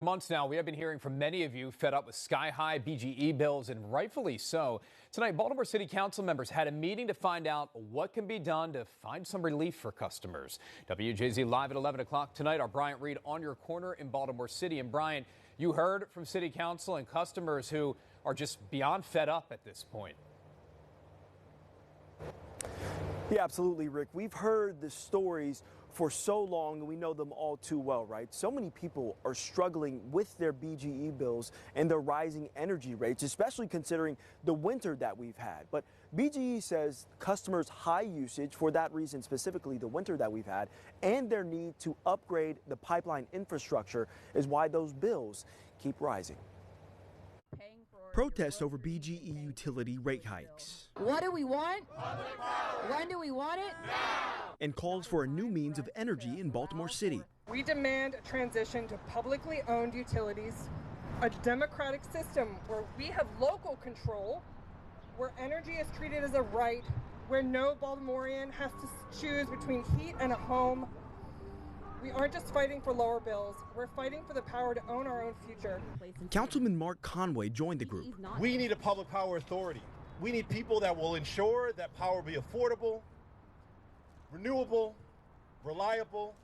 Months now, we have been hearing from many of you fed up with sky-high BGE bills, and rightfully so. Tonight, Baltimore City Council members had a meeting to find out what can be done to find some relief for customers. WJZ Live at 11 o'clock tonight. Our Bryant Reed on your corner in Baltimore City. And Bryant, you heard from City Council and customers who are just beyond fed up at this point. Yeah, absolutely, Rick. We've heard the stories for so long, and we know them all too well, right? So many people are struggling with their BGE bills and the rising energy rates, especially considering the winter that we've had. But BGE says customers' high usage, for that reason specifically the winter that we've had, and their need to upgrade the pipeline infrastructure is why those bills keep rising. Protests over BGE utility rate hikes. What do we want? When do we want it? Now! And calls for a new means of energy in Baltimore City. We demand a transition to publicly owned utilities, a democratic system where we have local control, where energy is treated as a right, where no Baltimorean has to choose between heat and a home. We aren't just fighting for lower bills, we're fighting for the power to own our own future. Councilman Mark Conway joined the group. We need a public power authority. We need people that will ensure that power be affordable, renewable, reliable,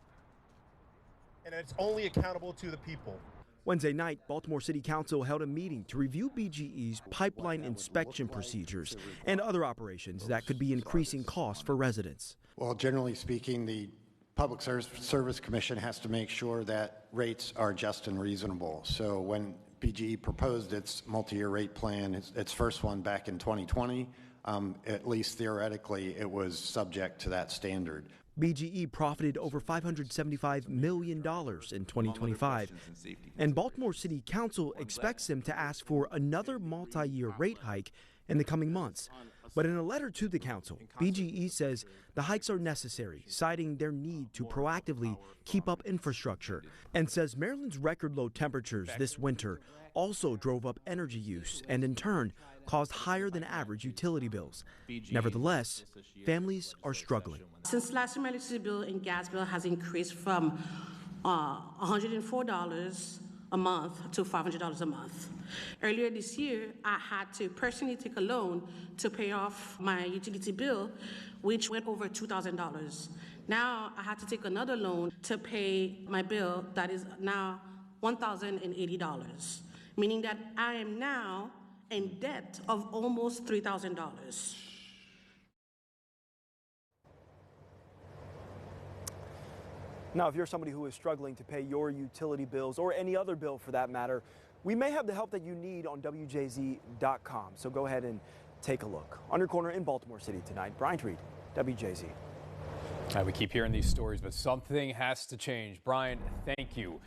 and it's only accountable to the people. Wednesday night, Baltimore City Council held a meeting to review BGE's pipeline inspection procedures and other operations that could be increasing costs for residents. Well, generally speaking, the Public Service Commission has to make sure that rates are just and reasonable. So when BGE proposed its multi-year rate plan, its first one back in 2020, at least theoretically, it was subject to that standard. BGE profited over $575 million in 2025, and Baltimore City Council expects them to ask for another multi-year rate hike in the coming months. But in a letter to the council, BGE says the hikes are necessary, citing their need to proactively keep up infrastructure, and says Maryland's record low temperatures this winter also drove up energy use and in turn caused higher than average utility bills. Nevertheless, families are struggling. Since last year, my electricity bill and gas bill has increased from $104 a month to $500 a month. Earlier this year, I had to personally take a loan to pay off my utility bill, which went over $2,000. Now I had to take another loan to pay my bill that is now $1,080, meaning that I am now in debt of almost $3,000. Now, if you're somebody who is struggling to pay your utility bills or any other bill for that matter, we may have the help that you need on WJZ.com. So go ahead and take a look. On your corner in Baltimore City tonight, Bryant Reed, WJZ. We keep hearing these stories, but something has to change. Brian, thank you.